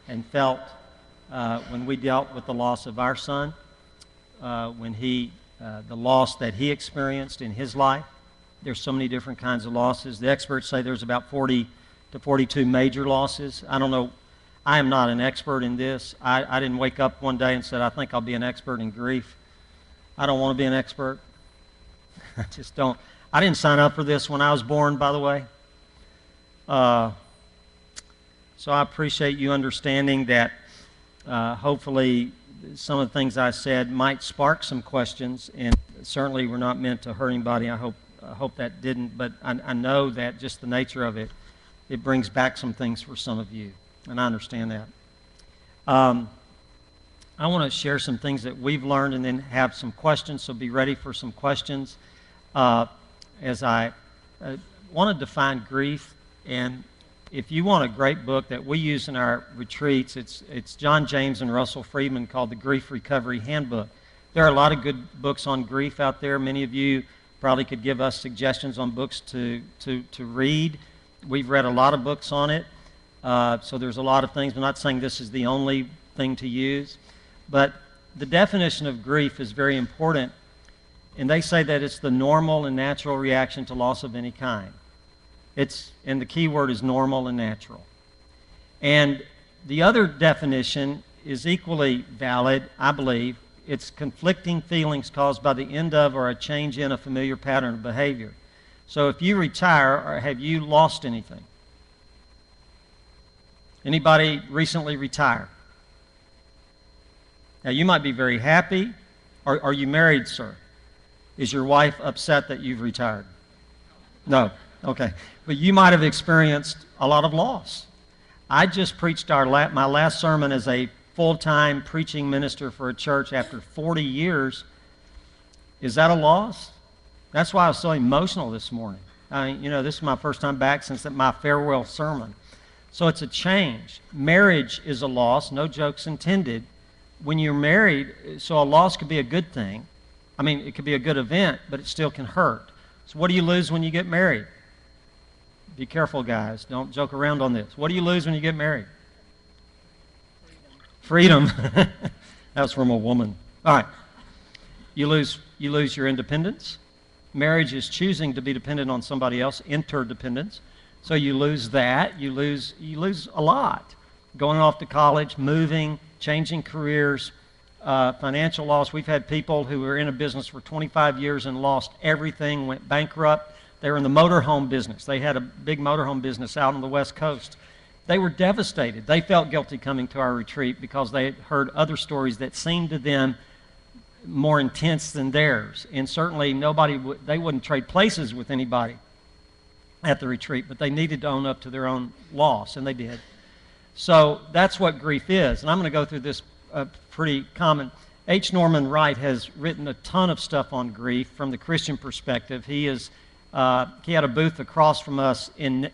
and felt when we dealt with the loss of our son, the loss that he experienced in his life. There's so many different kinds of losses. The experts say there's about 40 to 42 major losses. I don't know. I am not an expert in this. I didn't wake up one day and said, I think I'll be an expert in grief. I don't want to be an expert. I just don't. I didn't sign up for this when I was born, by the way. So I appreciate you understanding that hopefully some of the things I said might spark some questions, and certainly we're not meant to hurt anybody. I hope that didn't, but I know that just the nature of it, it brings back some things for some of you, and I understand that. I want to share some things that we've learned and then have some questions, so be ready for some questions. As I want to define grief, and if you want a great book that we use in our retreats, it's John James and Russell Friedman called the Grief Recovery Handbook. There are a lot of good books on grief out there. Many of you probably could give us suggestions on books to read. We've read a lot of books on it, so there's a lot of things. I'm not saying this is the only thing to use, but the definition of grief is very important, and they say that it's the normal and natural reaction to loss of any kind. And the key word is normal and natural. And the other definition is equally valid, I believe. It's conflicting feelings caused by the end of or a change in a familiar pattern of behavior. So if you retire, or have you lost anything? Anybody recently retired? Now you might be very happy. Are you married, sir? Is your wife upset that you've retired? No. Okay. But you might have experienced a lot of loss. I just preached my last sermon as a full-time preaching minister for a church after 40 years. Is that a loss? That's why I was so emotional this morning. This is my first time back since my farewell sermon. So it's a change. Marriage is a loss, no jokes intended. When you're married, so a loss could be a good thing. I mean, it could be a good event, but it still can hurt. So what do you lose when you get married? Be careful, guys. Don't joke around on this. What do you lose when you get married? Freedom. That was from a woman. All right. You lose your independence. Marriage is choosing to be dependent on somebody else, interdependence. So you lose that. You lose a lot. Going off to college, moving, changing careers, financial loss. We've had people who were in a business for 25 years and lost everything, went bankrupt. They were in the motorhome business. They had a big motorhome business out on the West Coast. They were devastated. They felt guilty coming to our retreat because they had heard other stories that seemed to them more intense than theirs. And certainly they wouldn't trade places with anybody at the retreat, but they needed to own up to their own loss, and they did. So that's what grief is. And I'm going to go through this pretty common. H. Norman Wright has written a ton of stuff on grief from the Christian perspective. He had a booth across from us in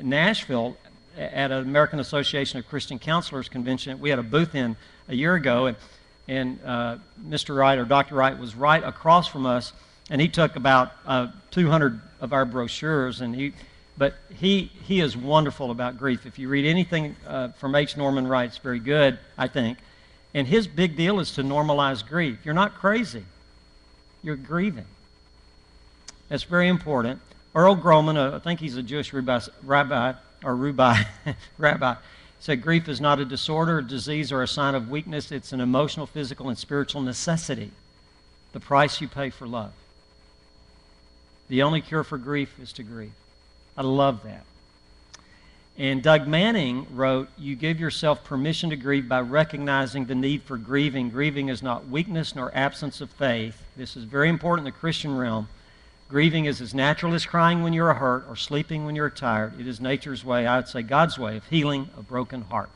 Nashville at an American Association of Christian Counselors convention. We had a booth in a year ago, and Mr. Wright, or Dr. Wright, was right across from us, and he took about 200 of our brochures, but he is wonderful about grief. If you read anything from H. Norman Wright, it's very good, I think. And his big deal is to normalize grief. You're not crazy. You're grieving. That's very important. Earl Groman, I think he's a Jewish rabbi, said grief is not a disorder, a disease, or a sign of weakness. It's an emotional, physical, and spiritual necessity, the price you pay for love. The only cure for grief is to grieve. I love that. And Doug Manning wrote, you give yourself permission to grieve by recognizing the need for grieving. Grieving is not weakness nor absence of faith. This is very important in the Christian realm. Grieving is as natural as crying when you're hurt or sleeping when you're tired. It is nature's way, I would say God's way, of healing a broken heart.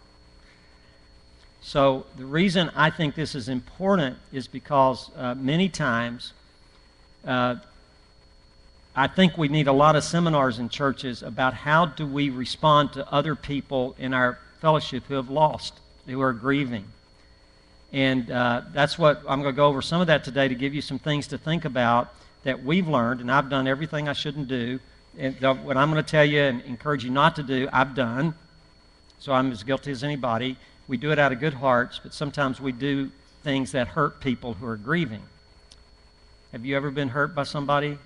So the reason I think this is important is because many times I think we need a lot of seminars in churches about how do we respond to other people in our fellowship who have lost, who are grieving. And that's what I'm going to go over some of that today to give you some things to think about that we've learned, and I've done everything I shouldn't do. And what I'm going to tell you and encourage you not to do, I've done. So I'm as guilty as anybody. We do it out of good hearts, but sometimes we do things that hurt people who are grieving. Have you ever been hurt by somebody?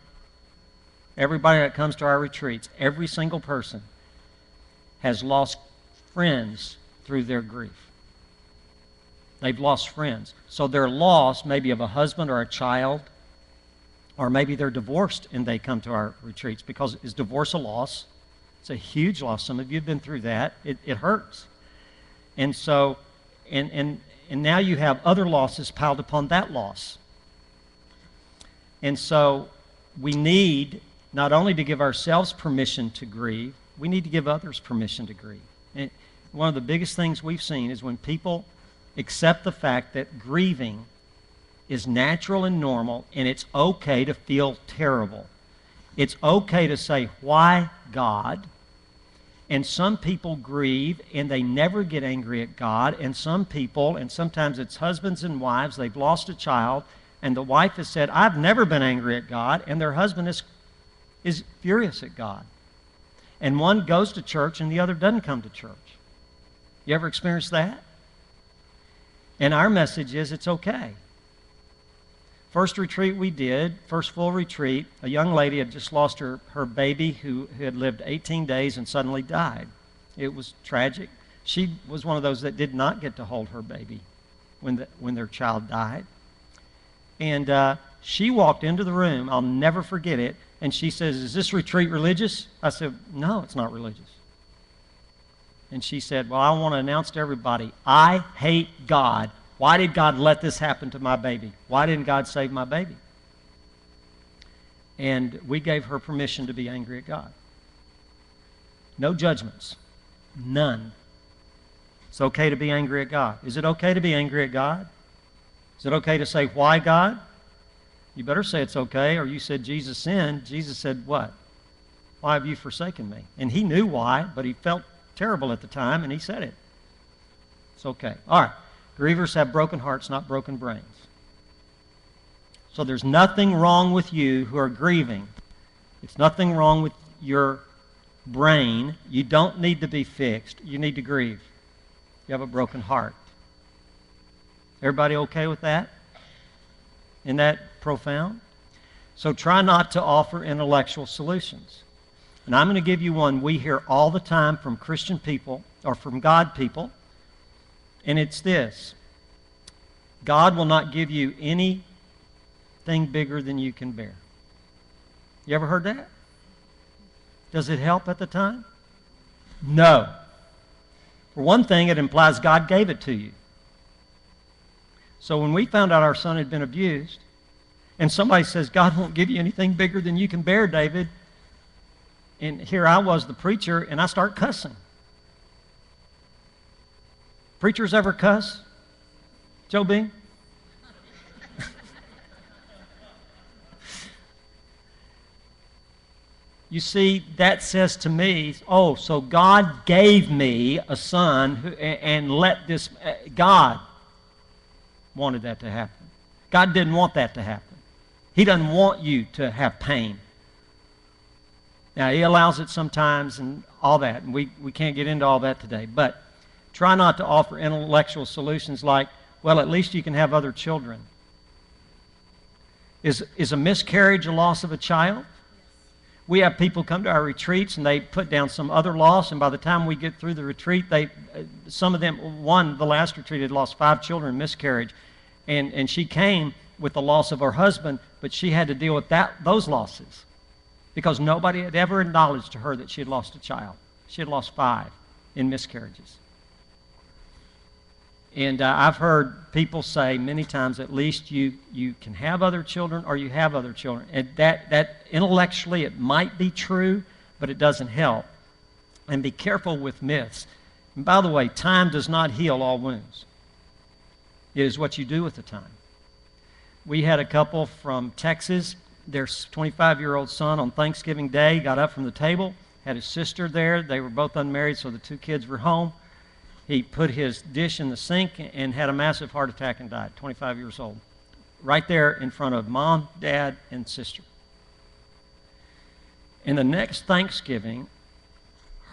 Everybody that comes to our retreats, every single person has lost friends through their grief. They've lost friends. So their loss, maybe of a husband or a child, or maybe they're divorced and they come to our retreats, because is divorce a loss? It's a huge loss. Some of you have been through that. It hurts. And so, and now you have other losses piled upon that loss. And so we need not only to give ourselves permission to grieve, we need to give others permission to grieve. And one of the biggest things we've seen is when people accept the fact that grieving is natural and normal, and it's okay to feel terrible. It's okay to say, why God? And some people grieve and they never get angry at God, and some people, and sometimes it's husbands and wives, they've lost a child, and the wife has said, I've never been angry at God, and their husband is furious at God. And one goes to church and the other doesn't come to church. You ever experienced that? And our message is it's okay. First retreat we did, first full retreat, a young lady had just lost her baby who had lived 18 days and suddenly died. It was tragic. She was one of those that did not get to hold her baby when their child died. And she walked into the room, I'll never forget it, and she says, is this retreat religious? I said, no, it's not religious. And she said, well, I want to announce to everybody, I hate God. Why did God let this happen to my baby? Why didn't God save my baby? And we gave her permission to be angry at God. No judgments. None. It's okay to be angry at God. Is it okay to be angry at God? Is it okay to say, why God? You better say it's okay, or you said Jesus sinned. Jesus said, what? Why have you forsaken me? And he knew why, but he felt terrible at the time, and he said it. It's okay. All right. Grievers have broken hearts, not broken brains. So there's nothing wrong with you who are grieving. It's nothing wrong with your brain. You don't need to be fixed. You need to grieve. You have a broken heart. Everybody okay with that? Isn't that profound? So try not to offer intellectual solutions. And I'm going to give you one we hear all the time from Christian people or from God people, and it's this. God will not give you anything bigger than you can bear. You ever heard that? Does it help at the time? No. For one thing, it implies God gave it to you. So when we found out our son had been abused, and somebody says, God won't give you anything bigger than you can bear, David, and here I was, the preacher, and I start cussing. Preachers ever cuss? Joe Bing? You see, that says to me, oh, so God gave me a son and let this, God wanted that to happen. God didn't want that to happen. He doesn't want you to have pain. Now, he allows it sometimes and all that, and we can't get into all that today, but try not to offer intellectual solutions like, well, at least you can have other children. Is a miscarriage a loss of a child? We have people come to our retreats and they put down some other loss, and by the time we get through the retreat, some of them, the last retreat had lost 5 children in miscarriage, and she came with the loss of her husband, but she had to deal with those losses because nobody had ever acknowledged to her that she had lost a child. She had lost 5 in miscarriages. And I've heard people say many times, at least you can have other children or you have other children. And that intellectually it might be true, but it doesn't help. And be careful with myths. And by the way, time does not heal all wounds. It is what you do with the time. We had a couple from Texas. Their 25-year-old son on Thanksgiving Day got up from the table, had his sister there. They were both unmarried, so the 2 kids were home. He put his dish in the sink and had a massive heart attack and died, 25 years old. Right there in front of mom, dad, and sister. And the next Thanksgiving,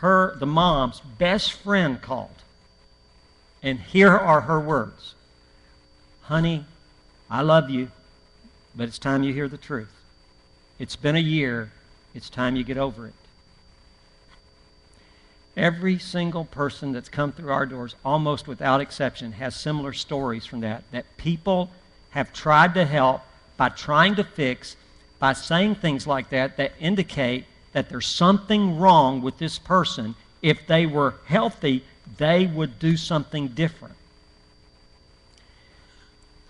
the mom's best friend called. And here are her words. Honey, I love you, but it's time you hear the truth. It's been a year. It's time you get over it. Every single person that's come through our doors, almost without exception, has similar stories from that people have tried to help by trying to fix, by saying things like that indicate that there's something wrong with this person. If they were healthy, they would do something different.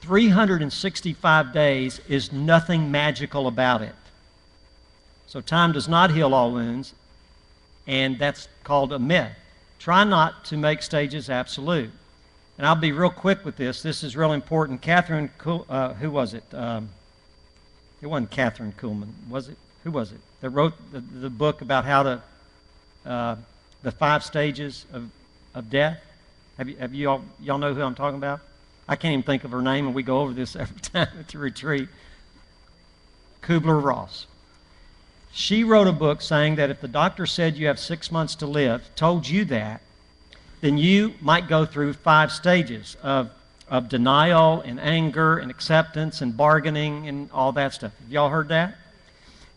365 days is nothing magical about it. So time does not heal all wounds, and that's called a myth. Try not to make stages absolute. And I'll be real quick with this. This is real important. Catherine, who was it? It wasn't Catherine Kuhlman, was it? Who was it that wrote the book about how to, the 5 stages of death? Have y'all know who I'm talking about? I can't even think of her name, and we go over this every time at the retreat. Kubler-Ross. She wrote a book saying that if the doctor said you have 6 months to live, told you that, then you might go through 5 stages of denial and anger and acceptance and bargaining and all that stuff. Have y'all heard that?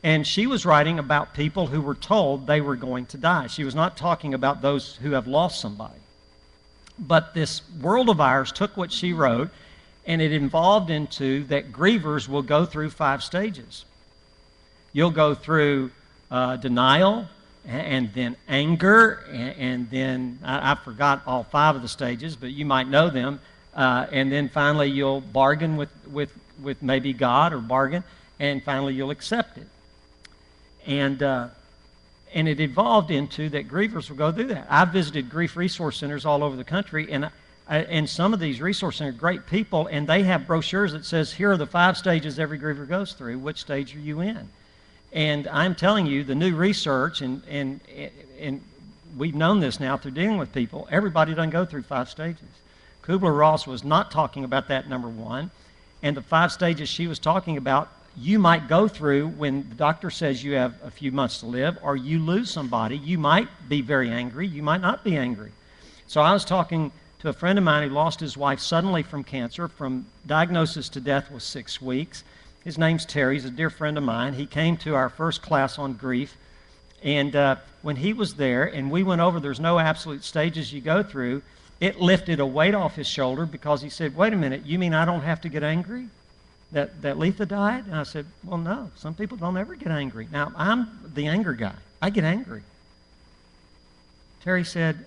And she was writing about people who were told they were going to die. She was not talking about those who have lost somebody. But this world of ours took what she wrote, and it evolved into that grievers will go through 5 stages. You'll go through denial, and then anger, and then, I forgot all 5 of the stages, but you might know them. And then finally you'll bargain with maybe God, or bargain, and finally you'll accept it. And it evolved into that grievers will go through that. I've visited grief resource centers all over the country, and some of these resource centers are great people, and they have brochures that says, here are the 5 stages every griever goes through. Which stage are you in? And I'm telling you, the new research, and we've known this now through dealing with people, everybody doesn't go through 5 stages. Kubler-Ross was not talking about that, number one. And the 5 stages she was talking about, you might go through when the doctor says you have a few months to live, or you lose somebody. You might be very angry. You might not be angry. So I was talking to a friend of mine who lost his wife suddenly from cancer. From diagnosis to death was 6 weeks. His name's Terry. He's a dear friend of mine. He came to our first class on grief. And when he was there and we went over, there's no absolute stages you go through, it lifted a weight off his shoulder, because he said, wait a minute, you mean I don't have to get angry that Letha died? And I said, well, no, some people don't ever get angry. Now, I'm the anger guy. I get angry. Terry said,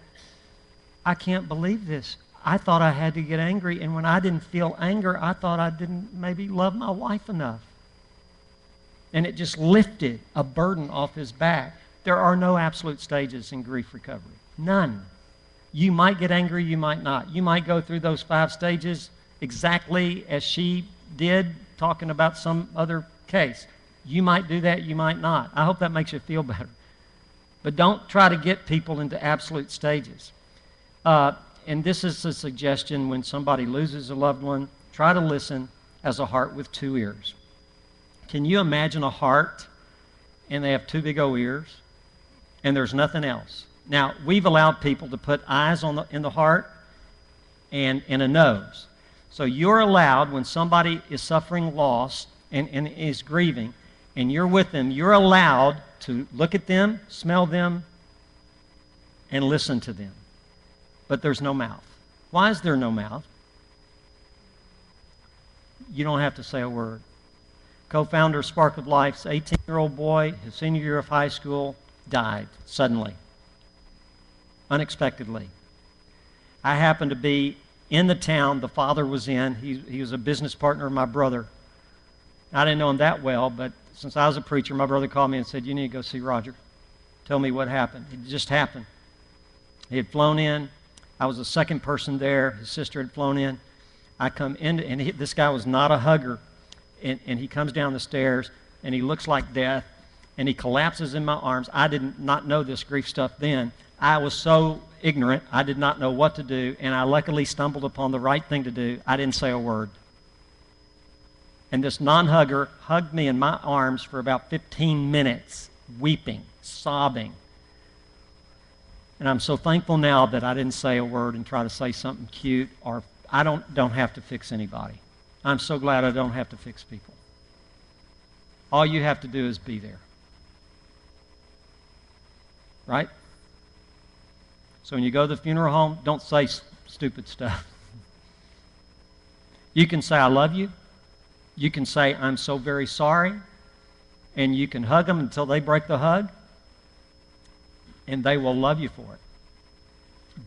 I can't believe this. I thought I had to get angry, and when I didn't feel anger, I thought I didn't maybe love my wife enough. And it just lifted a burden off his back. There are no absolute stages in grief recovery. None. You might get angry, you might not. You might go through those 5 stages exactly as she did, talking about some other case. You might do that, you might not. I hope that makes you feel better. But don't try to get people into absolute stages. And this is a suggestion: when somebody loses a loved one, try to listen as a heart with 2 ears. Can you imagine a heart and they have 2 big old ears and there's nothing else? Now, we've allowed people to put eyes in the heart and a nose. So you're allowed, when somebody is suffering loss and is grieving, and you're with them, you're allowed to look at them, smell them, and listen to them. But there's no mouth. Why is there no mouth? You don't have to say a word. Co-founder of Spark of Life's 18-year-old boy, his senior year of high school, died suddenly, unexpectedly. I happened to be in the town the father was in. He was a business partner of my brother. I didn't know him that well, but since I was a preacher, my brother called me and said, you need to go see Roger. Tell me what happened. It just happened. He had flown in. I was the second person there. His sister had flown in. I come in, and this guy was not a hugger. And he comes down the stairs, and he looks like death, and he collapses in my arms. I did not know this grief stuff then. I was so ignorant, I did not know what to do, and I luckily stumbled upon the right thing to do. I didn't say a word. And this non-hugger hugged me in my arms for about 15 minutes, weeping, sobbing. And I'm so thankful now that I didn't say a word and try to say something cute, or I don't have to fix anybody. I'm so glad I don't have to fix people. All you have to do is be there. Right? So when you go to the funeral home, don't say stupid stuff. You can say, I love you. You can say, I'm so very sorry. And you can hug them until they break the hug. And they will love you for it.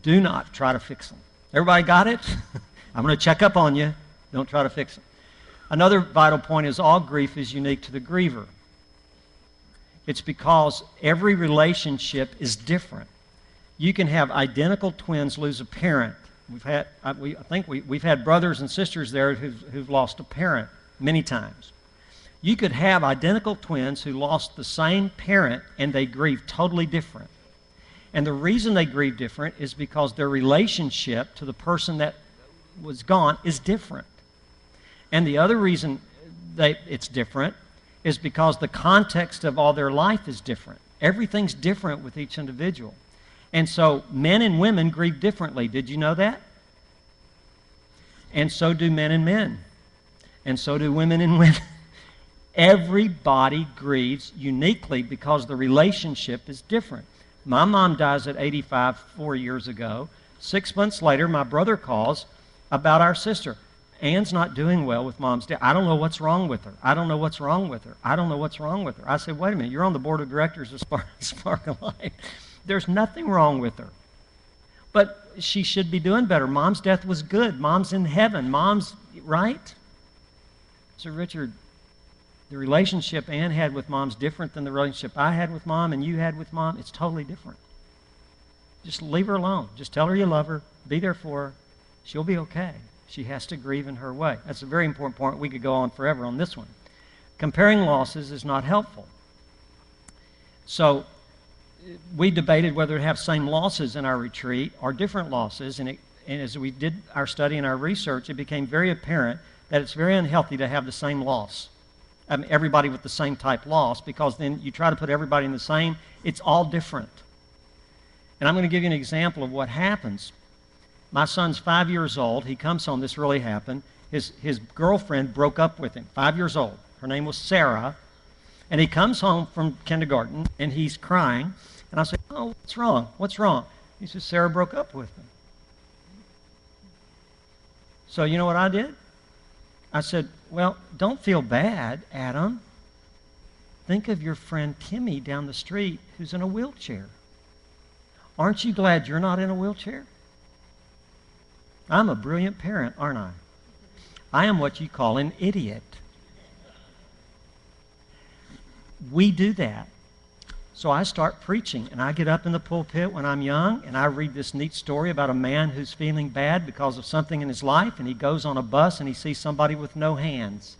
Do not try to fix them. Everybody got it? I'm going to check up on you. Don't try to fix them. Another vital point is all grief is unique to the griever. It's because every relationship is different. You can have identical twins lose a parent. We've had brothers and sisters there who've lost a parent many times. You could have identical twins who lost the same parent and they grieve totally different. And the reason they grieve different is because their relationship to the person that was gone is different. And the other reason it's different is because the context of all their life is different. Everything's different with each individual. And so men and women grieve differently. Did you know that? And so do men and men. And so do women and women. Everybody grieves uniquely because the relationship is different. My mom dies at 85 4 years ago. 6 months later, my brother calls about our sister. Ann's not doing well with Mom's death. I don't know what's wrong with her. I don't know what's wrong with her. I don't know what's wrong with her. I said, wait a minute, you're on the board of directors of Spark of Life. There's nothing wrong with her. But she should be doing better. Mom's death was good. Mom's in heaven. Mom's, right? So, Richard, the relationship Ann had with Mom's different than the relationship I had with Mom and you had with Mom. It's totally different. Just leave her alone. Just tell her you love her. Be there for her. She'll be okay. She has to grieve in her way. That's a very important point. We could go on forever on this one. Comparing losses is not helpful. So we debated whether to have same losses in our retreat or different losses, and as we did our study and our research, it became very apparent that it's very unhealthy to have the same loss. I mean, everybody with the same type loss, because then you try to put everybody in the same, it's all different. And I'm going to give you an example of what happens. My son's 5 years old. He comes home. This really happened. His girlfriend broke up with him, 5 years old. Her name was Sarah. And he comes home from kindergarten, and he's crying. And I say, oh, what's wrong? What's wrong? He says, Sarah broke up with me. So you know what I did? I said, well, don't feel bad, Adam. Think of your friend Timmy down the street who's in a wheelchair. Aren't you glad you're not in a wheelchair? I'm a brilliant parent, aren't I? I am what you call an idiot. We do that. So I start preaching, and I get up in the pulpit when I'm young, and I read this neat story about a man who's feeling bad because of something in his life, and he goes on a bus and he sees somebody with no hands.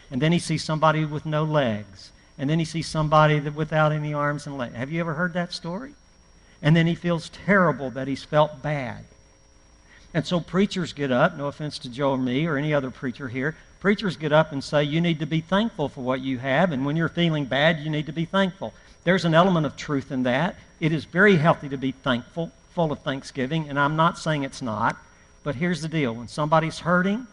And then he sees somebody with no legs. And then he sees somebody without any arms and legs. Have you ever heard that story? And then he feels terrible that he's felt bad. And so preachers get up, no offense to Joe or me or any other preacher here, preachers get up and say, you need to be thankful for what you have, and when you're feeling bad, you need to be thankful. There's an element of truth in that. It is very healthy to be thankful, full of thanksgiving, and I'm not saying it's not, but here's the deal. When somebody's hurting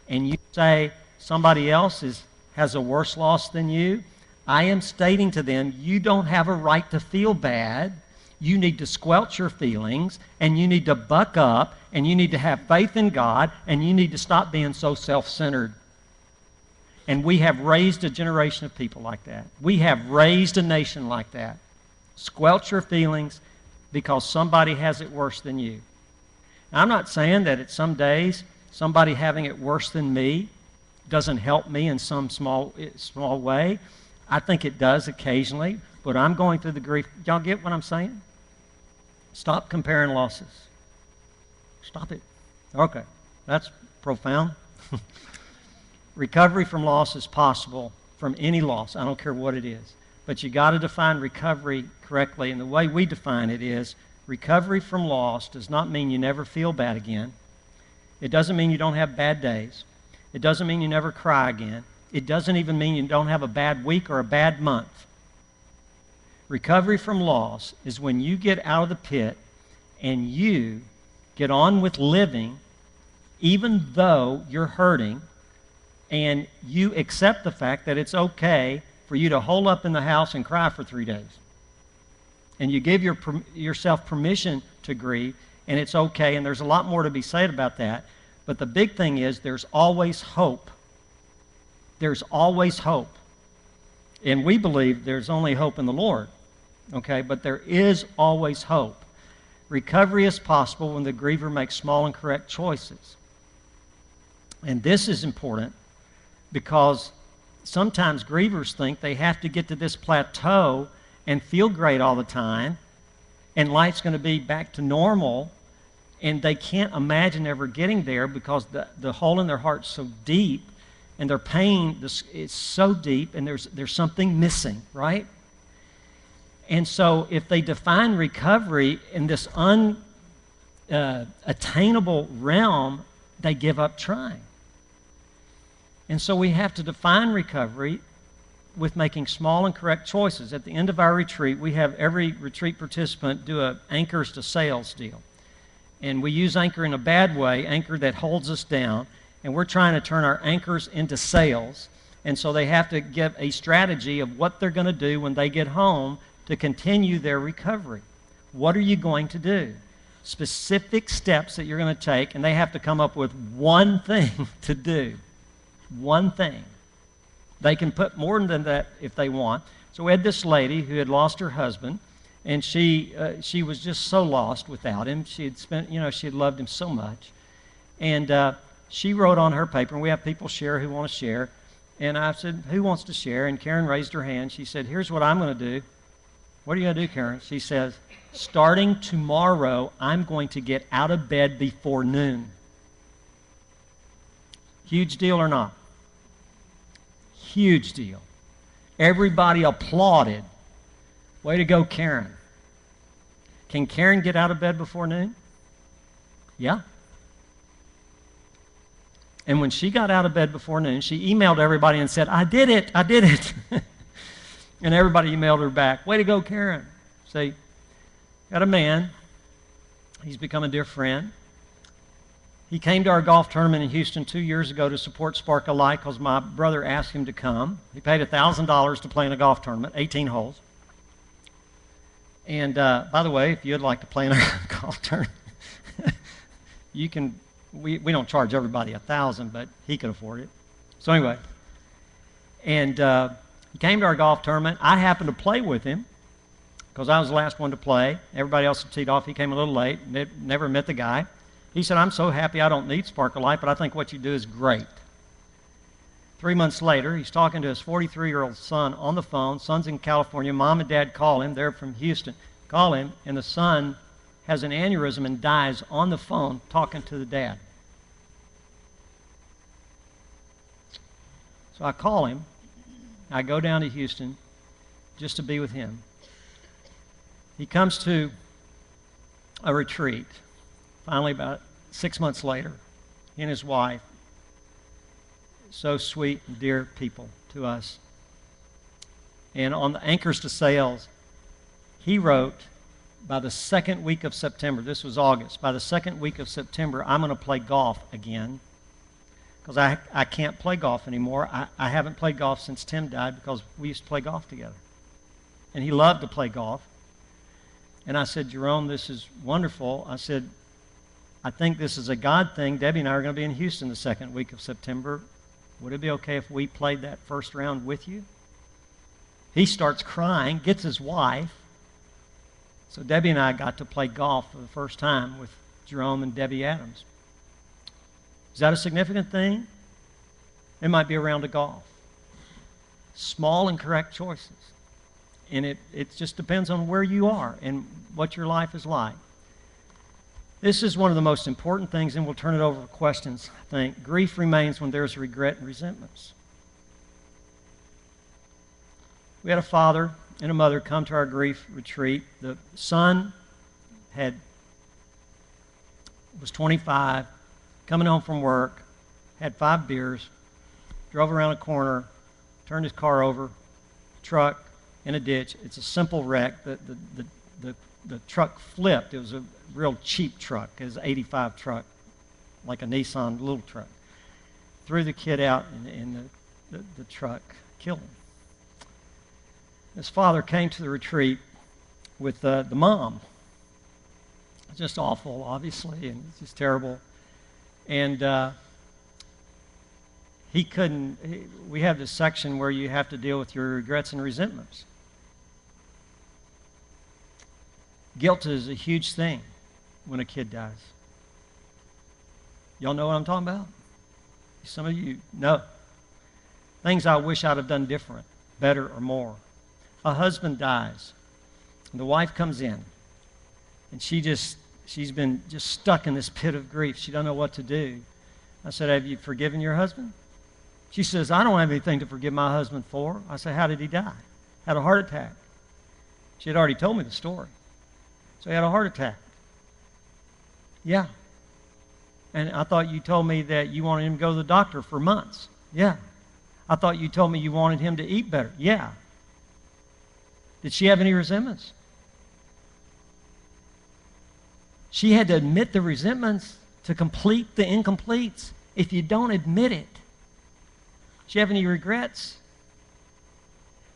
and you say somebody else has a worse loss than you, I am stating to them, you don't have a right to feel bad. You need to squelch your feelings, and you need to buck up, and you need to have faith in God, and you need to stop being so self-centered. And we have raised a generation of people like that. We have raised a nation like that. Squelch your feelings because somebody has it worse than you. Now, I'm not saying that at some days somebody having it worse than me doesn't help me in some small way. I think it does occasionally, but I'm going through the grief. Y'all get what I'm saying? Stop comparing losses. Stop it. Okay, that's profound. Recovery from loss is possible from any loss. I don't care what it is. But you got to define recovery correctly. And the way we define it is recovery from loss does not mean you never feel bad again. It doesn't mean you don't have bad days. It doesn't mean you never cry again. It doesn't even mean you don't have a bad week or a bad month. Recovery from loss is when you get out of the pit and you get on with living even though you're hurting, and you accept the fact that it's okay for you to hole up in the house and cry for 3 days. And you give yourself permission to grieve, and it's okay, and there's a lot more to be said about that. But the big thing is there's always hope. There's always hope. And we believe there's only hope in the Lord, okay? But there is always hope. Recovery is possible when the griever makes small and correct choices. And this is important because sometimes grievers think they have to get to this plateau and feel great all the time, and life's going to be back to normal, and they can't imagine ever getting there because the hole in their heart's so deep, and their pain is so deep, and there's something missing, right? And so if they define recovery in this unattainable realm, they give up trying. And so we have to define recovery with making small and correct choices. At the end of our retreat, we have every retreat participant do a anchors to sails deal. And we use anchor in a bad way, anchor that holds us down, and we're trying to turn our anchors into sails. And so they have to give a strategy of what they're going to do when they get home to continue their recovery. What are you going to do? Specific steps that you're going to take, and they have to come up with one thing to do. One thing. They can put more than that if they want. So we had this lady who had lost her husband, and she was just so lost without him. She had spent, she had loved him so much. And she wrote on her paper, and we have people share who want to share. And I said, who wants to share? And Karen raised her hand. She said, here's what I'm going to do. What are you going to do, Karen? She says, starting tomorrow, I'm going to get out of bed before noon. Huge deal or not? Huge deal. Everybody applauded. Way to go, Karen. Can Karen get out of bed before noon? Yeah. And when she got out of bed before noon, she emailed everybody and said, I did it. And everybody emailed her back. Way to go, Karen. See, got a man. He's become a dear friend. He came to our golf tournament in Houston 2 years ago to support Spark a Light because my brother asked him to come. He paid $1,000 to play in a golf tournament, 18 holes. And by the way, if you'd like to play in a golf tournament, you can. We don't charge everybody $1,000, but he could afford it. So anyway, and he came to our golf tournament. I happened to play with him because I was the last one to play. Everybody else had teed off. He came a little late. Never met the guy. He said, I'm so happy I don't need Spark a Light, but I think what you do is great. 3 months later, he's talking to his 43-year-old son on the phone. Son's in California. Mom and Dad call him. They're from Houston. Call him, and the son has an aneurysm and dies on the phone talking to the dad. So I call him. I go down to Houston just to be with him. He comes to a retreat. Finally, about 6 months later, he and his wife, so sweet and dear people to us. And on the Anchors to Sails, he wrote, by the second week of September, this was August, by the second week of September, I'm going to play golf again because I can't play golf anymore. I haven't played golf since Tim died because we used to play golf together. And he loved to play golf. And I said, Jerome, this is wonderful. I said, I think this is a God thing. Debbie and I are going to be in Houston the second week of September. Would it be okay if we played that first round with you? He starts crying, gets his wife. So Debbie and I got to play golf for the first time with Jerome and Debbie Adams. Is that a significant thing? It might be a round of golf. Small and correct choices. And it just depends on where you are and what your life is like. This is one of the most important things, and we'll turn it over for questions, I think. Grief remains when there's regret and resentments. We had a father and a mother come to our grief retreat. The son was 25, coming home from work, had 5 beers, drove around a corner, turned his car over, truck, in a ditch. It's a simple wreck. The truck flipped. It was a real cheap truck. It was an 85 truck, like a Nissan little truck. Threw the kid out, and the truck killed him. His father came to the retreat with the mom. Just awful, obviously, and it's just terrible. And we have this section where you have to deal with your regrets and resentments. Guilt is a huge thing when a kid dies. Y'all know what I'm talking about? Some of you know. Things I wish I'd have done different, better, or more. A husband dies, and the wife comes in, and she's been just stuck in this pit of grief. She doesn't know what to do. I said, have you forgiven your husband? She says, I don't have anything to forgive my husband for. I said, how did he die? Had a heart attack. She had already told me the story. So he had a heart attack. Yeah. And I thought you told me that you wanted him to go to the doctor for months. Yeah. I thought you told me you wanted him to eat better. Yeah. Did she have any resentments? She had to admit the resentments to complete the incompletes. If you don't admit it, does she have any regrets?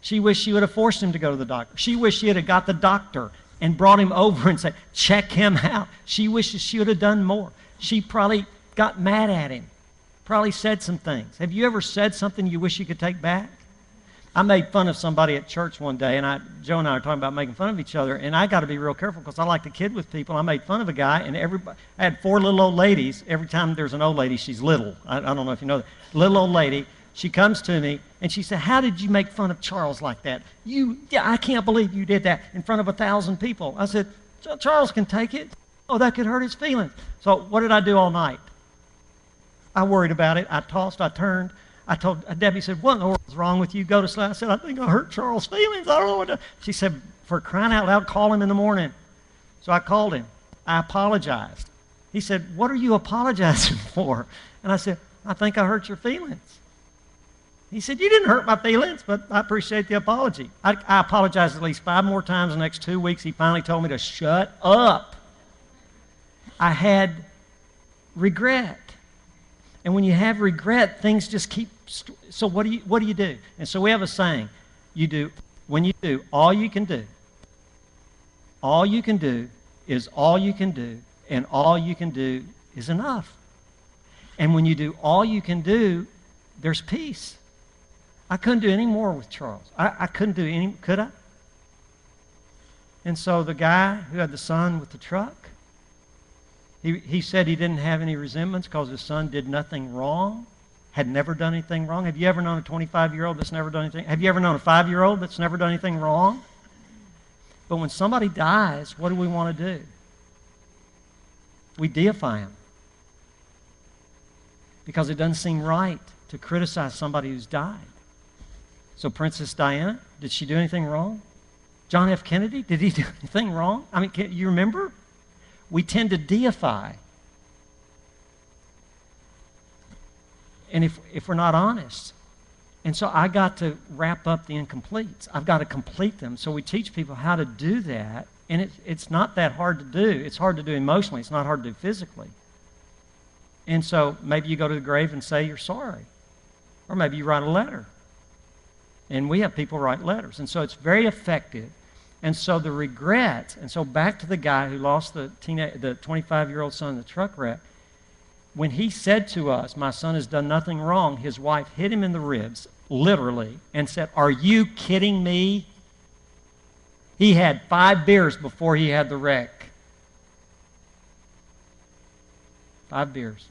She wished she would have forced him to go to the doctor. She wished she had got the doctor and brought him over and said, check him out. She wishes she would have done more. She probably got mad at him, probably said some things. Have you ever said something you wish you could take back? I made fun of somebody at church one day, and Joe and I were talking about making fun of each other, and I got to be real careful because I like to kid with people. I made fun of a guy, and I had 4 little old ladies. Every time there's an old lady, she's little. I don't know if you know that. Little old lady, she comes to me, and she said, how did you make fun of Charles like that? I can't believe you did that in front of 1,000 people. I said, Charles can take it. Oh, that could hurt his feelings. So what did I do all night? I worried about it. I tossed, I turned. I told Debbie, said, what in the world is wrong with you? Go to sleep. I said, I think I hurt Charles' feelings. I don't know what to. She said, for crying out loud, call him in the morning. So I called him. I apologized. He said, what are you apologizing for? And I said, I think I hurt your feelings. He said, you didn't hurt my feelings, but I appreciate the apology. I apologized at least 5 more times in the next 2 weeks. He finally told me to shut up. I had regret. And when you have regret, things just keep. So what do you do? And so we have a saying. When you do, all you can do. All you can do is all you can do, and all you can do is enough. And when you do all you can do, there's peace. I couldn't do any more with Charles. I couldn't do any, could I? And so the guy who had the son with the truck, he said he didn't have any resentments because his son did nothing wrong, had never done anything wrong. Have you ever known a 25-year-old that's never done anything? Have you ever known a 5-year-old that's never done anything wrong? But when somebody dies, what do we want to do? We deify him. Because it doesn't seem right to criticize somebody who's died. So Princess Diana, did she do anything wrong? John F. Kennedy, did he do anything wrong? I mean, you remember? We tend to deify. And if we're not honest. And so I got to wrap up the incompletes. I've got to complete them. So we teach people how to do that. And it's not that hard to do. It's hard to do emotionally. It's not hard to do physically. And so maybe you go to the grave and say you're sorry. Or maybe you write a letter. And we have people write letters. And so it's very effective. And so the regret, and so back to the guy who lost the 25-year-old son in the truck wreck, when he said to us, my son has done nothing wrong, his wife hit him in the ribs, literally, and said, are you kidding me? He had 5 beers before he had the wreck. 5 beers.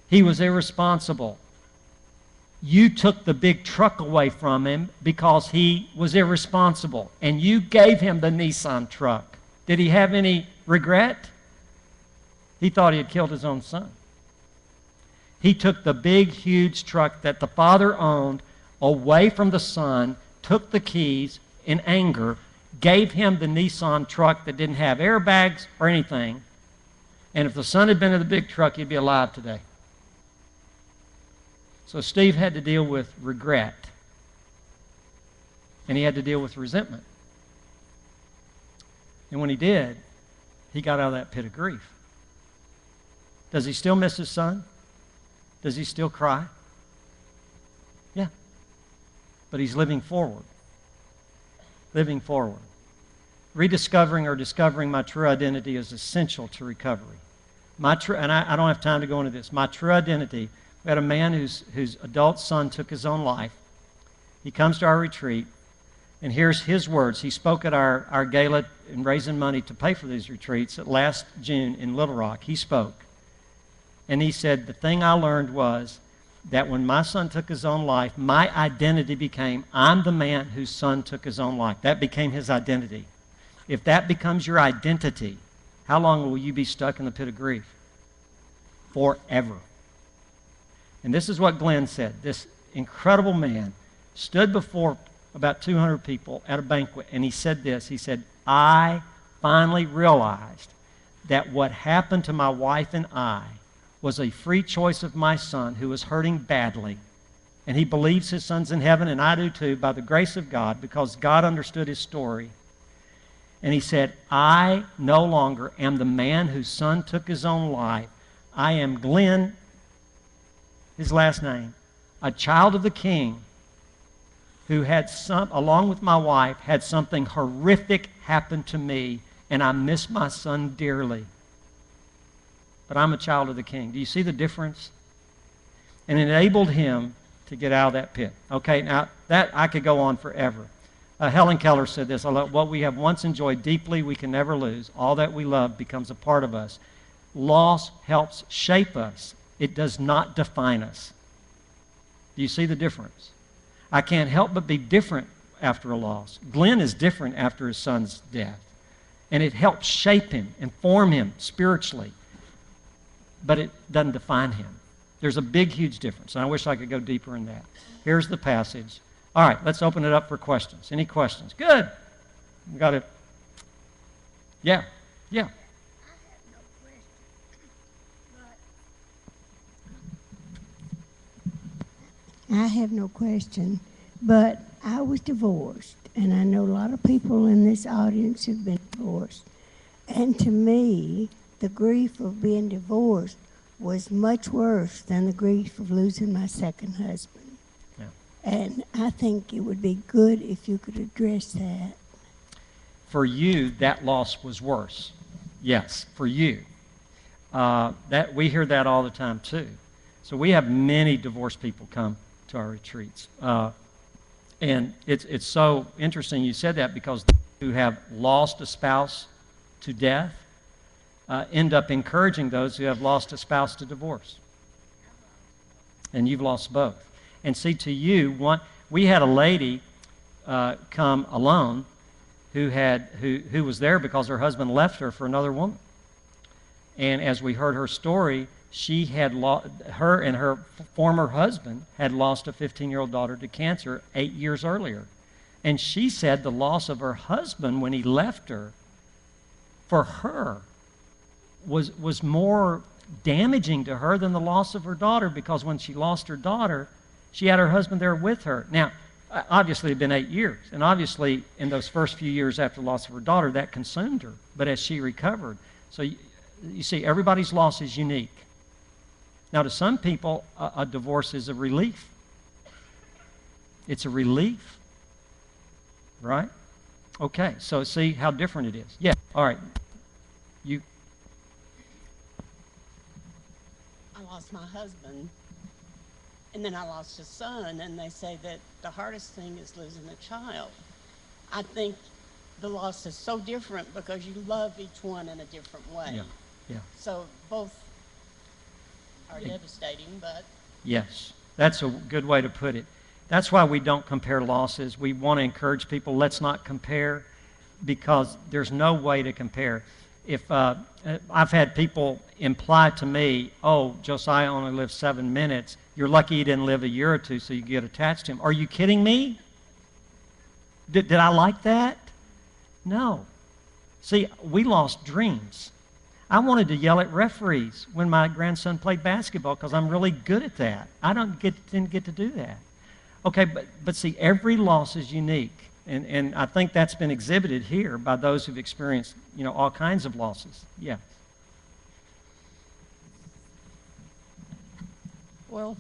He was irresponsible. You took the big truck away from him because he was irresponsible, and you gave him the Nissan truck. Did he have any regret? He thought he had killed his own son. He took the big, huge truck that the father owned away from the son, took the keys in anger, gave him the Nissan truck that didn't have airbags or anything, and if the son had been in the big truck, he'd be alive today. So Steve had to deal with regret. And he had to deal with resentment. And when he did, he got out of that pit of grief. Does he still miss his son? Does he still cry? Yeah. But he's living forward. Living forward. Rediscovering or discovering my true identity is essential to recovery. And I don't have time to go into this. My true identity, we had a man whose adult son took his own life. He comes to our retreat, and here's his words. He spoke at our gala in raising money to pay for these retreats last June in Little Rock. He spoke. And he said, the thing I learned was that when my son took his own life, my identity became, I'm the man whose son took his own life. That became his identity. If that becomes your identity, how long will you be stuck in the pit of grief? Forever. And this is what Glenn said. This incredible man stood before about 200 people at a banquet, and he said this. He said, I finally realized that what happened to my wife and I was a free choice of my son who was hurting badly. And he believes his son's in heaven, and I do too, by the grace of God, because God understood his story. And he said, I no longer am the man whose son took his own life. I am Glenn, his last name, a child of the King who had along with my wife, had something horrific happen to me, and I miss my son dearly. But I'm a child of the King. Do you see the difference? And it enabled him to get out of that pit. Okay, now that I could go on forever. Helen Keller said this, what we have once enjoyed deeply, we can never lose. All that we love becomes a part of us. Loss helps shape us. It does not define us. Do you see the difference? I can't help but be different after a loss. Glenn is different after his son's death. And it helps shape him and form him spiritually. But it doesn't define him. There's a big, huge difference. And I wish I could go deeper in that. Here's the passage. All right, let's open it up for questions. Any questions? Good. We got it. Yeah. Yeah. I have no question, but I was divorced, and I know a lot of people in this audience have been divorced. And to me, the grief of being divorced was much worse than the grief of losing my second husband. Yeah. And I think it would be good if you could address that. For you, that loss was worse. Yes, for you. That we hear that all the time too. So we have many divorced people come to our retreats. And it's so interesting you said that, because who have lost a spouse to death end up encouraging those who have lost a spouse to divorce. And you've lost both. And see, to you, we had a lady come alone who was there because her husband left her for another woman. And as we heard her story, she had her and her former husband had lost a 15-year-old daughter to cancer 8 years earlier. And she said the loss of her husband when he left her, for her, was more damaging to her than the loss of her daughter, because when she lost her daughter, she had her husband there with her. Now, obviously, it had been 8 years, and obviously, in those first few years after the loss of her daughter, that consumed her. But as she recovered, so you see, everybody's loss is unique. Now, to some people, a divorce is a relief. It's a relief, right? Okay, so see how different it is. Yeah, all right. I lost my husband, and then I lost a son, and they say that the hardest thing is losing a child. I think the loss is so different because you love each one in a different way. Yeah, yeah. So both are devastating, but... Yes, that's a good way to put it. That's why we don't compare losses. We want to encourage people, let's not compare, because there's no way to compare. If I've had people imply to me, oh, Josiah only lived 7 minutes, you're lucky he didn't live a year or two so you get attached to him. Are you kidding me? Did I like that? No. See, we lost dreams. I wanted to yell at referees when my grandson played basketball because I'm really good at that. I didn't get to do that. Okay, but see, every loss is unique. And I think that's been exhibited here by those who've experienced, all kinds of losses. Yeah. Well,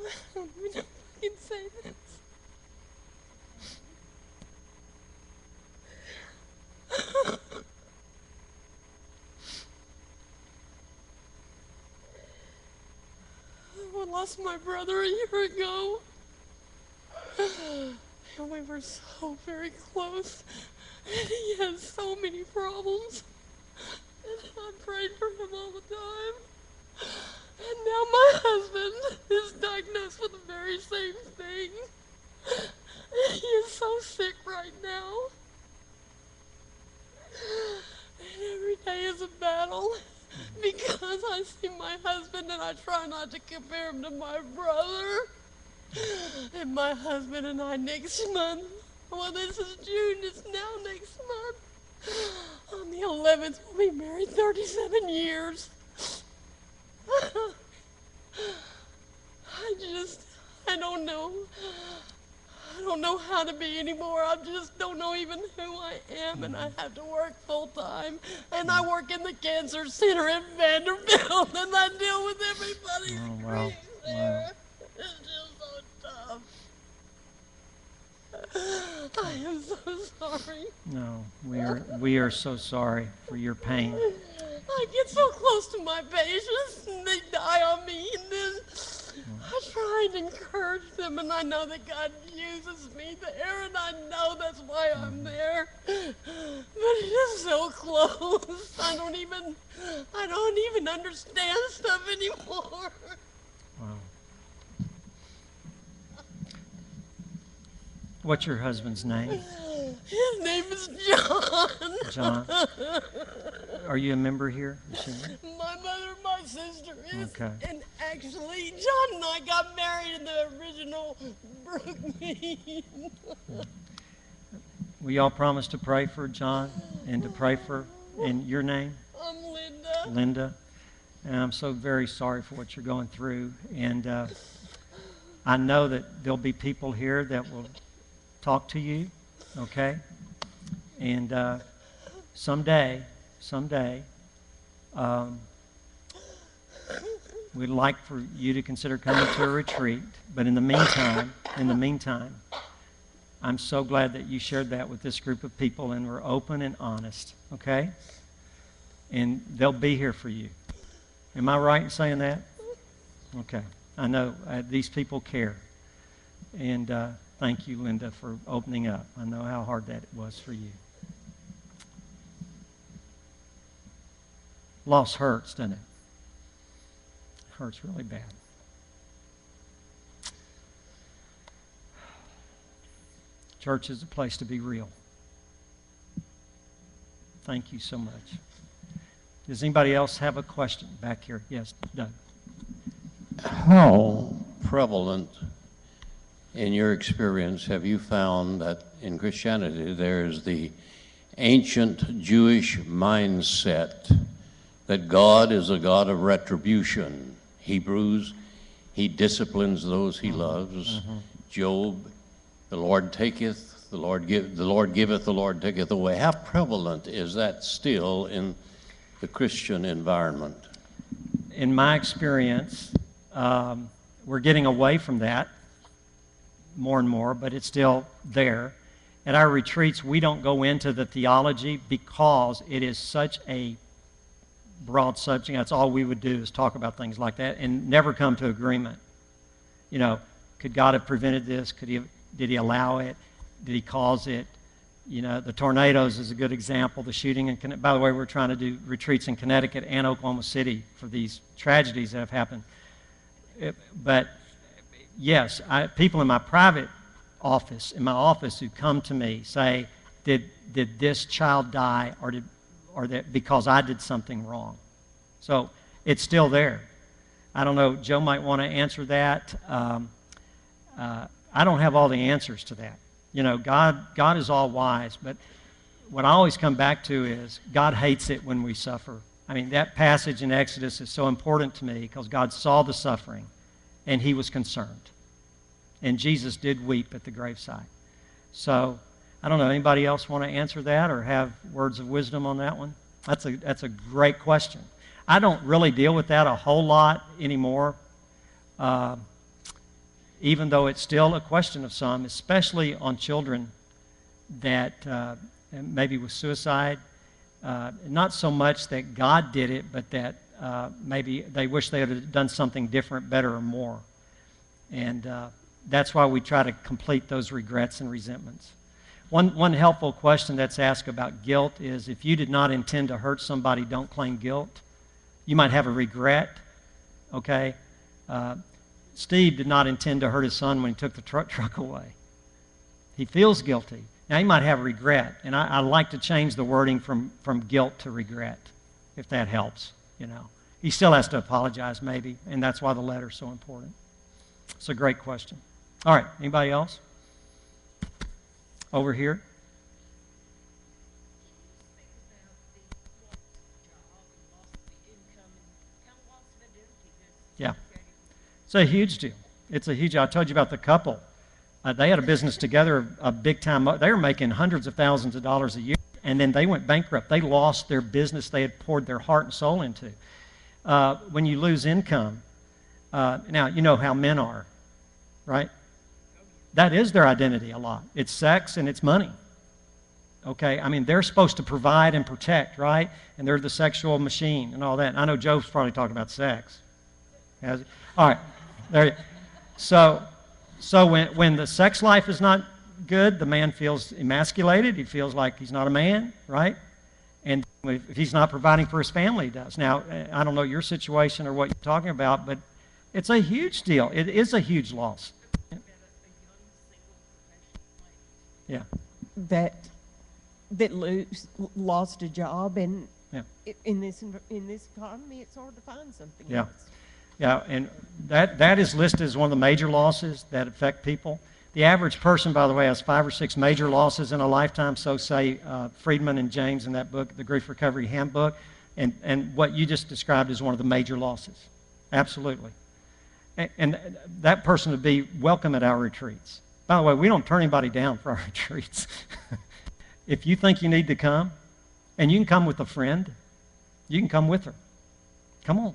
I don't even know if I can say this. I lost my brother a year ago. And we were so very close. And he has so many problems. And I prayed for him all the time. And now my husband is diagnosed with the very same thing. And he is so sick right now. And every day is a battle because I see my husband and I try not to compare him to my brother. And my husband and I next month, well, this is June, it's now next month. On the 11th, we'll be married 37 years. I don't know. I don't know how to be anymore. I just don't know even who I am, and I have to work full time. And I work in the cancer center at Vanderbilt, and I deal with everybody's wow. grief there. It's just so tough. I am so sorry. No, we are so sorry for your pain. I get so close to my patients, and they die on me, and then I try and encourage them, and I know that God uses me there, and I know that's why I'm there. But it is so close. I don't even understand stuff anymore. Wow. What's your husband's name? His name is John. John. Are you a member here? My mother, my sister is. Okay. And actually, John and I got married in the original Brookmead. Will y'all promise to pray for John and to pray for, in your name? I'm Linda. Linda. And I'm so very sorry for what you're going through. And I know that there'll be people here that will talk to you, okay? And someday, we'd like for you to consider coming to a retreat. But in the meantime, I'm so glad that you shared that with this group of people and were open and honest, okay? And they'll be here for you. Am I right in saying that? Okay. I know these people care. And thank you, Linda, for opening up. I know how hard that was for you. Loss hurts, doesn't it? It hurts really bad. Church is a place to be real. Thank you so much. Does anybody else have a question back here? Yes, Doug. How prevalent, in your experience, have you found that in Christianity there's the ancient Jewish mindset that God is a God of retribution? Hebrews, he disciplines those he loves. Job, the Lord taketh, the Lord giveth, the Lord taketh away. How prevalent is that still in the Christian environment? In my experience, we're getting away from that more and more, but it's still there. At our retreats, we don't go into the theology because it is such a broad subject. That's all we would do is talk about things like that and never come to agreement. You know, could God have prevented this? Did he allow it? Did he cause it? You know, the tornadoes is a good example. The shooting, by the way, we're trying to do retreats in Connecticut and Oklahoma City for these tragedies that have happened. But yes, people in my private office, who come to me say, did this child die or that because I did something wrong? So it's still there. I don't know, Joe might want to answer that. I don't have all the answers to that. You know, God is all wise, but what I always come back to is God hates it when we suffer. I mean, that passage in Exodus is so important to me because God saw the suffering and he was concerned. And Jesus did weep at the graveside. So, I don't know, anybody else want to answer that or have words of wisdom on that one? That's a great question. I don't really deal with that a whole lot anymore, even though it's still a question of some, especially on children that maybe with suicide. Not so much that God did it, but that maybe they wish they had done something different, better, or more. And that's why we try to complete those regrets and resentments. One helpful question that's asked about guilt is, if you did not intend to hurt somebody, don't claim guilt. You might have a regret, okay? Steve did not intend to hurt his son when he took the truck away. He feels guilty. Now, he might have regret, and I like to change the wording from guilt to regret, if that helps, you know. He still has to apologize, maybe, and that's why the letter's so important. It's a great question. All right, anybody else? Over here. Yeah. It's a huge deal. It's a huge deal. I told you about the couple. They had a business together, a big time. They were making hundreds of thousands of dollars a year, and then they went bankrupt. They lost their business they had poured their heart and soul into. When you lose income, now you know how men are, right? That is their identity a lot. It's sex and it's money. Okay? I mean, they're supposed to provide and protect, right? And they're the sexual machine and all that. I know Joe's probably talking about sex. All right. There you go. So when the sex life is not good, the man feels emasculated. He feels like he's not a man, right? And if he's not providing for his family, he does. Now, I don't know your situation or what you're talking about, but it's a huge deal. It is a huge loss. Yeah. That lost a job, and Yeah. in this economy, it's hard to find something Yeah. else. Yeah, and that is listed as one of the major losses that affect people. The average person, by the way, has 5 or 6 major losses in a lifetime, so say Friedman and James in that book, The Grief Recovery Handbook, and what you just described is one of the major losses. Absolutely. And that person would be welcome at our retreats. By the way, we don't turn anybody down for our retreats. If you think you need to come, and you can come with a friend, you can come with her. Come on.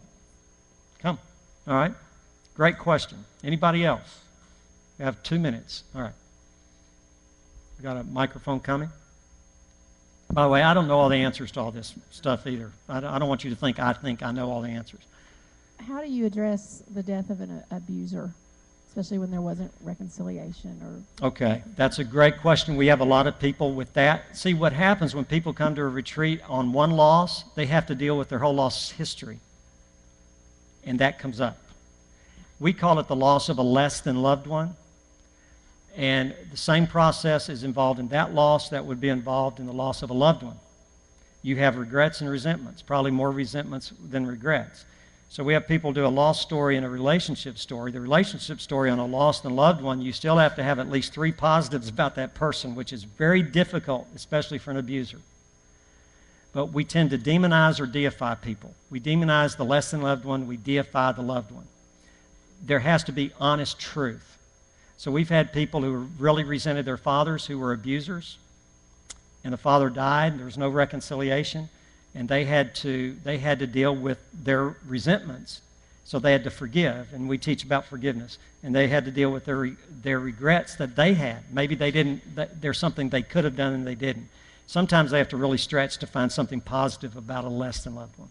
Come. All right? Great question. Anybody else? We have 2 minutes. All right. We got a microphone coming. By the way, I don't know all the answers to all this stuff either. I don't want you to think I know all the answers. How do you address the death of an abuser, especially when there wasn't reconciliation? Or Okay, that's a great question. We have a lot of people with that. See, what happens when people come to a retreat on one loss, they have to deal with their whole loss history. And that comes up. We call it the loss of a less than loved one. And the same process is involved in that loss that would be involved in the loss of a loved one. You have regrets and resentments, probably more resentments than regrets. So we have people do a loss story and a relationship story. The relationship story on a lost and loved one, you still have to have at least 3 positives about that person, which is very difficult, especially for an abuser. But we tend to demonize or deify people. We demonize the less than loved one. We deify the loved one. There has to be honest truth. So we've had people who really resented their fathers who were abusers, and the father died. There was no reconciliation, and they had to deal with their resentments. So they had to forgive, and we teach about forgiveness. And they had to deal with their regrets that they had. Maybe they didn't. There's something they could have done and they didn't. Sometimes they have to really stretch to find something positive about a less than loved one.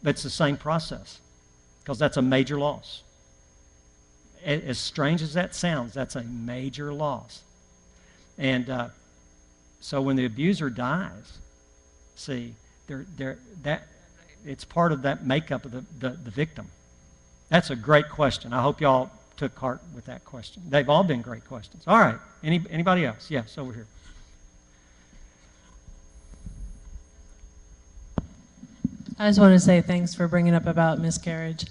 But it's the same process, because that's a major loss. As strange as that sounds, that's a major loss. And so when the abuser dies, see, it's part of that makeup of the victim. That's a great question. I hope y'all took heart with that question. They've all been great questions. All right. Anybody else? Yes, over here. I just want to say thanks for bringing up about miscarriage.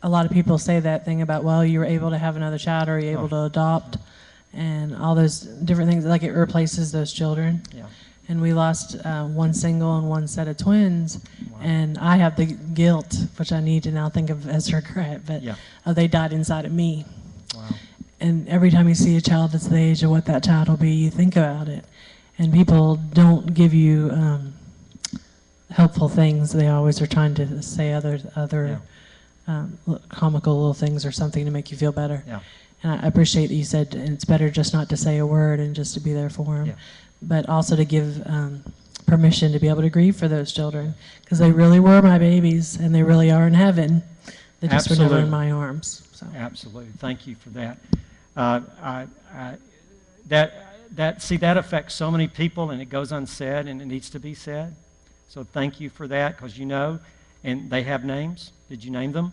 A lot of people say that thing about, well, you were able to have another child, or you're able to adopt, and all those different things, like it replaces those children. Yeah. And we lost 1 single and 1 set of twins, Wow. and I have the guilt, which I need to now think of as regret, but Yeah. they died inside of me. Wow. And every time you see a child that's the age of what that child will be, you think about it. And people don't give you helpful things. They always are trying to say other comical little things or something to make you feel better. Yeah. And I appreciate that you said it's better just not to say a word and just to be there for them, Yeah. but also to give permission to be able to grieve for those children, because they really were my babies and they really are in heaven. They just were never in Absolutely. my arms. So. Absolutely. Thank you for that. That affects so many people, and it goes unsaid, and it needs to be said. So thank you for that, because you know, and they have names. Did you name them?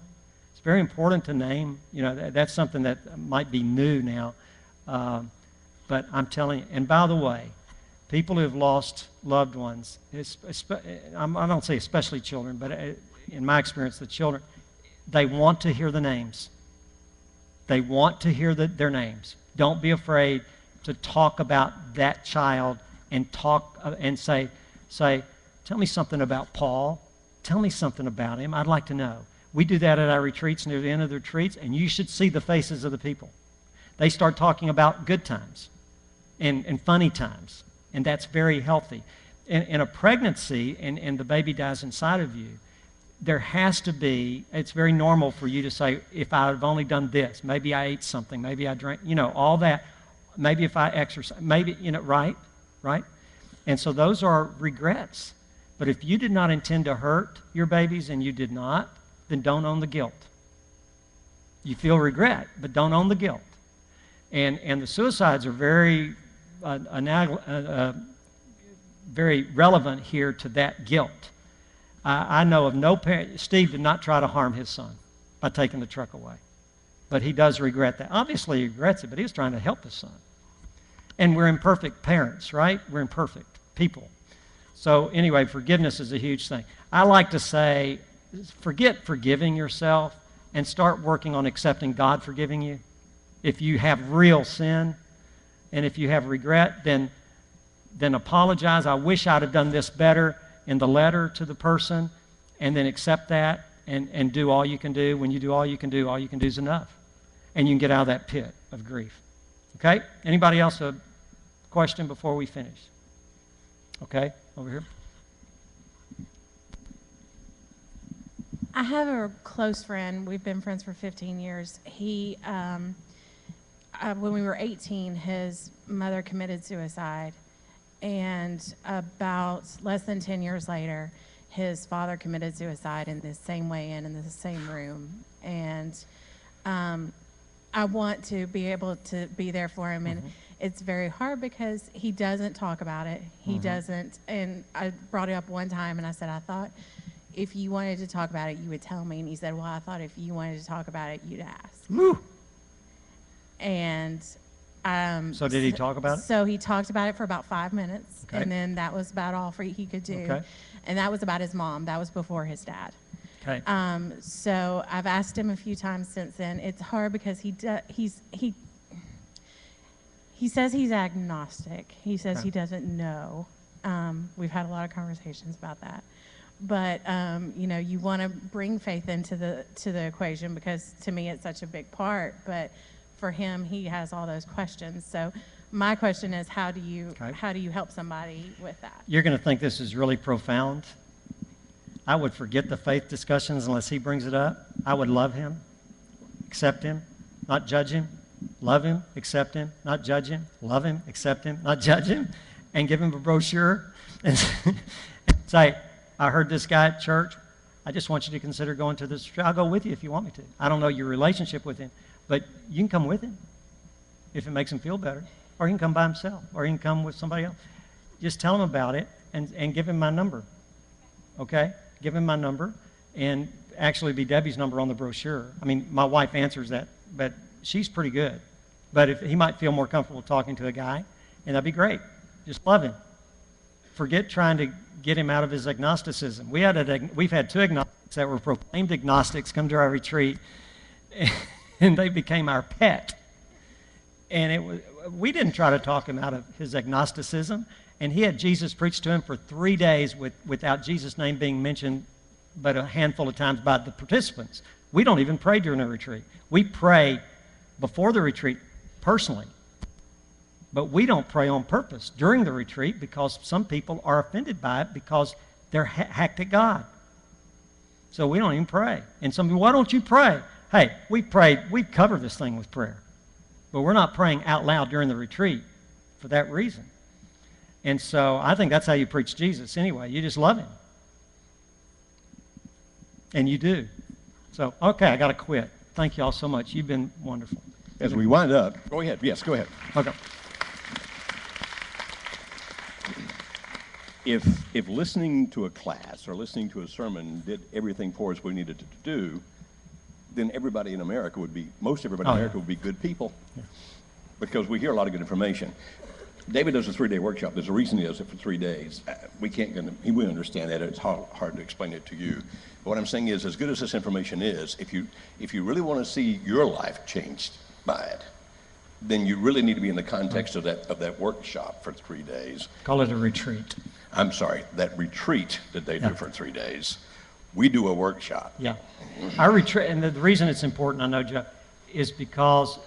It's very important to name. You know, that's something that might be new now. But I'm telling you, and by the way, people who have lost loved ones, I don't say especially children, but in my experience, the children, they want to hear the names. They want to hear their names. Don't be afraid to talk about that child and talk and say, tell me something about Paul. Tell me something about him. I'd like to know. We do that at our retreats, near the end of the retreats, and you should see the faces of the people. They start talking about good times and funny times, and that's very healthy. In a pregnancy, and the baby dies inside of you, there has to be, it's very normal for you to say, if I've only done this, maybe I ate something, maybe I drank, all that, maybe if I exercise, maybe, right? And so those are regrets. But if you did not intend to hurt your babies and you did not, then don't own the guilt. You feel regret, but don't own the guilt. And the suicides are very, very relevant here to that guilt. I know of no parent. Steve did not try to harm his son by taking the truck away. But he does regret that. Obviously, he regrets it, but he was trying to help his son. And we're imperfect parents, right? We're imperfect people. So anyway, forgiveness is a huge thing. I like to say, forget forgiving yourself and start working on accepting God forgiving you. If you have real sin and if you have regret, then apologize. I wish I'd have done this better in the letter to the person, and then accept that and do all you can do. When you do all you can do is enough. And you can get out of that pit of grief. Okay? Anybody else a question before we finish? Okay, over here. I have a close friend. We've been friends for 15 years. He, when we were 18, his mother committed suicide. And about less than 10 years later, his father committed suicide in the same way and in the same room. And I want to be able to be there for him. And it's very hard because he doesn't talk about it. He doesn't. And I brought it up one time and I said, I thought if you wanted to talk about it, you would tell me. And he said, well, I thought if you wanted to talk about it, you'd ask. Woo. And so did he talk about it? So he talked about it for about 5 minutes, Okay. and then that was about all he could do. Okay. And that was about his mom. That was before his dad. Okay. So I've asked him a few times since then. It's hard because he says he's agnostic. He says Okay. he doesn't know. We've had a lot of conversations about that. But you want to bring faith into the equation because to me it's such a big part. But for him, he has all those questions. So my question is, how do you help somebody with that? You're going to think this is really profound. I would forget the faith discussions unless he brings it up. I would love him, accept him, not judge him, love him, accept him, not judge him, love him, accept him, not judge him, and give him a brochure and say, I heard this guy at church. I just want you to consider going to this. I'll go with you if you want me to. I don't know your relationship with him, but you can come with him if it makes him feel better. Or he can come by himself, or he can come with somebody else. Just tell him about it and give him my number, okay? Give him my number, and actually be Debbie's number on the brochure. I mean, my wife answers that, but she's pretty good. But if he might feel more comfortable talking to a guy, and that'd be great. Just love him. Forget trying to get him out of his agnosticism. We've had 2 agnostics that were proclaimed agnostics come to our retreat, and they became our pet. And we didn't try to talk him out of his agnosticism. And he had Jesus preach to him for 3 days without Jesus' name being mentioned but a handful of times by the participants. We don't even pray during a retreat. We pray before the retreat personally. But we don't pray on purpose during the retreat because some people are offended by it because they're hacked at God. So we don't even pray. And some people, why don't you pray? Hey, we prayed. We cover this thing with prayer. But we're not praying out loud during the retreat for that reason. And so I think that's how you preach Jesus anyway. You just love him. And you do. So, okay, I got to quit. Thank you all so much. You've been wonderful. As we wind up, go ahead. Yes, go ahead. Okay. If listening to a class or listening to a sermon did everything for us we needed it to do, then everybody in America would be, most everybody in America would be good people, because we hear a lot of good information. David does a 3-day workshop. There's a reason he does it for 3 days. He wouldn't understand that. It's hard to explain it to you. But what I'm saying is, as good as this information is, if you really want to see your life changed by it, then you really need to be in the context of that workshop for 3 days. Call it a retreat. I'm sorry, that retreat that they do for 3 days. We do a workshop. Yeah. Our retreat, and the reason it's important, I know, Joe, is because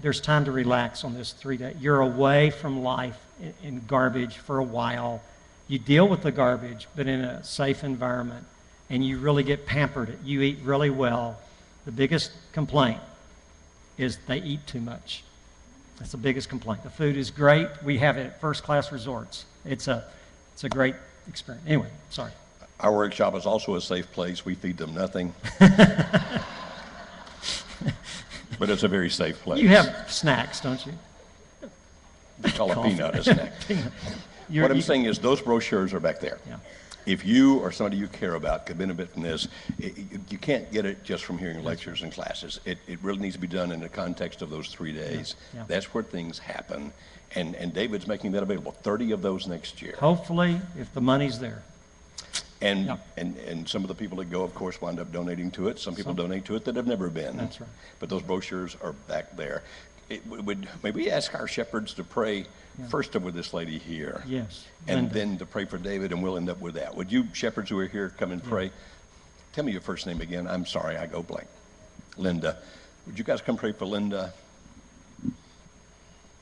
there's time to relax on this 3 day. You're away from life and garbage for a while. You deal with the garbage, but in a safe environment, and you really get pampered. You eat really well. The biggest complaint is they eat too much. That's the biggest complaint. The food is great. We have it at first-class resorts. It's a great experience. Anyway, sorry. Our workshop is also a safe place. We feed them nothing. But it's a very safe place. You have snacks, don't you? They call a peanut a snack. What I'm saying is those brochures are back there. Yeah. If you or somebody you care about could benefit from this, you can't get it just from hearing lectures and classes. It really needs to be done in the context of those 3 days. Yeah. That's where things happen. And David's making that available, 30 of those next year. Hopefully, if the money's there. And, Yeah. and some of the people that go, of course, wind up donating to it. Some people donate to it that have never been. That's right. But those brochures are back there. May we ask our shepherds to pray first over this lady here? Yes. And Linda. then to pray for David, and we'll end up with that. Would you, shepherds who are here, come and pray? Tell me your first name again. I'm sorry, I go blank. Linda. Would you guys come pray for Linda?